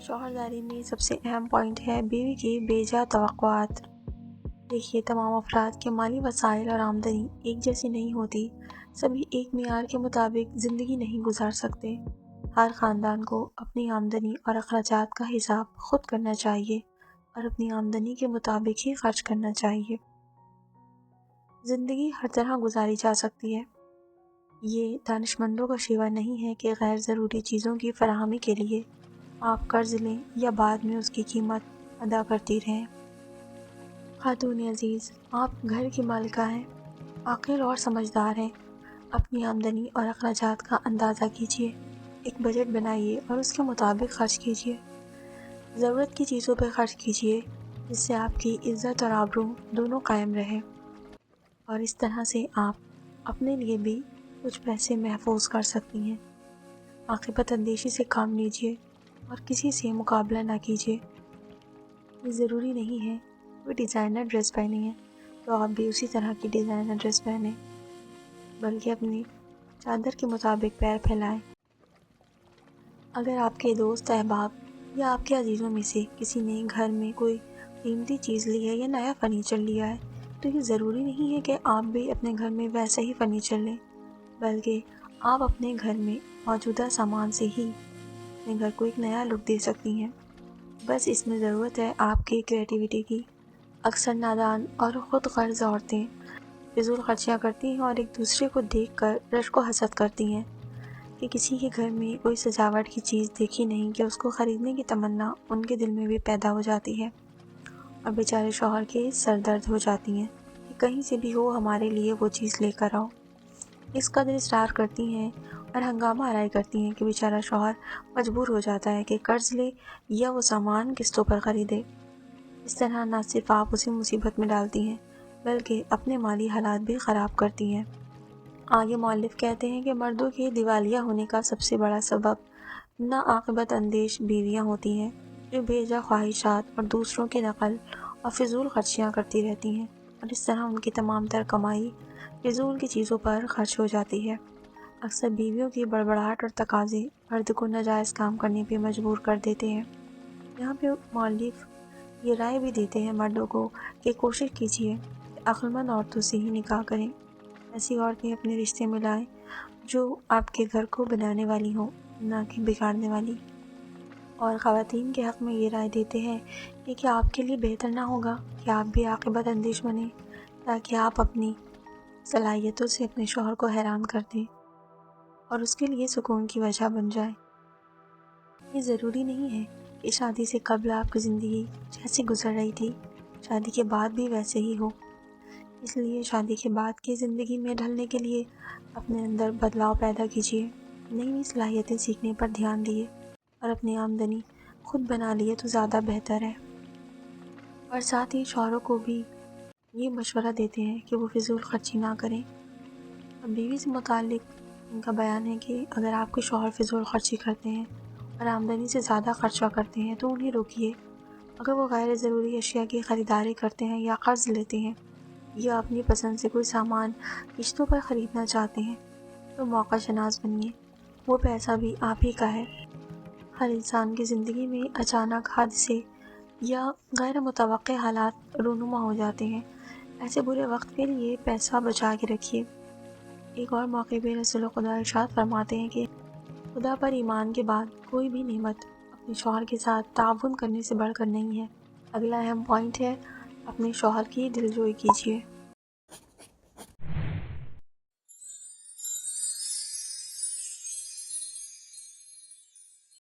شوہرداری میں سب سے اہم پوائنٹ ہے بیوی کی بیجا توقعات۔ دیکھیے، تمام افراد کے مالی وسائل اور آمدنی ایک جیسی نہیں ہوتی۔ سبھی ایک معیار کے مطابق زندگی نہیں گزار سکتے۔ ہر خاندان کو اپنی آمدنی اور اخراجات کا حساب خود کرنا چاہیے اور اپنی آمدنی کے مطابق ہی خرچ کرنا چاہیے۔ زندگی ہر طرح گزاری جا سکتی ہے۔ یہ دانشمندوں کا شیوا نہیں ہے کہ غیر ضروری چیزوں کی فراہمی کے لیے آپ قرض لیں یا بعد میں اس کی قیمت ادا کرتی رہیں۔ خاتون عزیز، آپ گھر کی مالکہ ہیں، عاقل اور سمجھدار ہیں۔ اپنی آمدنی اور اخراجات کا اندازہ کیجیے، ایک بجٹ بنائیے اور اس کے مطابق خرچ کیجیے۔ ضرورت کی چیزوں پہ خرچ کیجیے جس سے آپ کی عزت اور آبرو دونوں قائم رہے، اور اس طرح سے آپ اپنے لیے بھی کچھ پیسے محفوظ کر سکتی ہیں۔ عاقبت اندیشی سے کام لیجیے اور کسی سے مقابلہ نہ کیجیے۔ یہ ضروری نہیں ہے وہ ڈیزائنر ڈریس پہنی ہے تو آپ بھی اسی طرح کی ڈیزائنر ڈریس پہنیں، بلکہ اپنی چادر کے مطابق پیر پھیلائیں۔ اگر آپ کے دوست احباب یا آپ کے عزیزوں میں سے کسی نے گھر میں کوئی قیمتی چیز لی ہے یا نیا فرنیچر لیا ہے تو یہ ضروری نہیں ہے کہ آپ بھی اپنے گھر میں ویسا ہی فرنیچر لیں، بلکہ آپ اپنے گھر میں موجودہ سامان سے ہی اپنے گھر کو ایک نیا لک دے سکتی ہیں۔ بس اس میں ضرورت ہے آپ کی کریٹیوٹی کی۔ اکثر نادان اور خود غرض عورتیں فضول خرچیاں کرتی ہیں اور ایک دوسرے کو دیکھ کر رشک و حسد کرتی ہیں کہ کسی کے گھر میں کوئی سجاوٹ کی چیز دیکھی نہیں کہ اس کو خریدنے کی تمنا ان کے دل میں بھی پیدا ہو جاتی ہے، اور بیچارے شوہر کے سر درد ہو جاتی ہیں کہ کہیں سے بھی ہو ہمارے لیے وہ چیز لے کر آؤ۔ اس قدر اصرار کرتی ہیں اور ہنگامہ آرائی کرتی ہیں کہ بیچارہ شوہر مجبور ہو جاتا ہے کہ قرض لے یا وہ سامان قسطوں پر خریدے۔ اس طرح نہ صرف آپ اسے مصیبت میں ڈالتی ہیں بلکہ اپنے مالی حالات بھی خراب کرتی ہیں۔ آگے مؤلف کہتے ہیں کہ مردوں کے دیوالیہ ہونے کا سب سے بڑا سبب ناعاقبت اندیش بیویاں ہوتی ہیں جو بے جا خواہشات اور دوسروں کے نقل اور فضول خرچیاں کرتی رہتی ہیں، اور اس طرح ان کی تمام تر کمائی فضول کی چیزوں پر خرچ ہو جاتی ہے۔ اکثر بیویوں کی بڑبڑاہٹ اور تقاضے مرد کو ناجائز کام کرنے پہ مجبور کر دیتے ہیں۔ یہاں پہ مؤلف یہ رائے بھی دیتے ہیں مردوں کو کہ کوشش کیجیے کہ عقل مند عورتوں سے ہی نکاح کریں، ایسی عورتیں اپنے رشتے میں لائیں جو آپ کے گھر کو بنانے والی ہوں، نہ کہ بگاڑنے والی۔ اور خواتین کے حق میں یہ رائے دیتے ہیں کہ کیا آپ کے لیے بہتر نہ ہوگا کہ آپ بھی عاقبت اندیش بنیں تاکہ آپ اپنی صلاحیتوں سے اپنے شوہر کو حیران کر دیں اور اس کے لیے سکون کی وجہ بن جائیں۔ یہ ضروری نہیں ہے کہ شادی سے قبل آپ کی زندگی جیسی گزر رہی تھی شادی کے بعد بھی ویسے ہی ہو۔ اس لیے شادی کے بعد کی زندگی میں ڈھلنے کے لیے اپنے اندر بدلاؤ پیدا کیجیے، نئی نئی صلاحیتیں سیکھنے پر دھیان دیے اور اپنی آمدنی خود بنا لیے تو زیادہ بہتر ہے۔ اور ساتھ ہی شوہروں کو بھی یہ مشورہ دیتے ہیں کہ وہ فضول خرچی نہ کریں۔ اب بیوی سے متعلق ان کا بیان ہے کہ اگر آپ کے شوہر فضول خرچی کرتے ہیں اور آمدنی سے زیادہ خرچہ کرتے ہیں تو انہیں روکیے۔ اگر وہ غیر ضروری اشیاء کی خریداری کرتے ہیں یا قرض لیتے ہیں یا اپنی پسند سے کوئی سامان قسطوں پر خریدنا چاہتے ہیں تو موقع شناس بنیے، وہ پیسہ بھی آپ ہی کا ہے۔ ہر انسان کی زندگی میں اچانک حادثے یا غیر متوقع حالات رونما ہو جاتے ہیں، ایسے برے وقت کے لیے پیسہ بچا کے رکھیے۔ ایک اور موقع پہ رسول خدا ارشاد فرماتے ہیں کہ خدا پر ایمان کے بعد کوئی بھی نعمت اپنے شوہر کے ساتھ تعاون کرنے سے بڑھ کر نہیں ہے۔ اگلا اہم پوائنٹ ہے اپنے شوہر کی دلجوئی کیجیے۔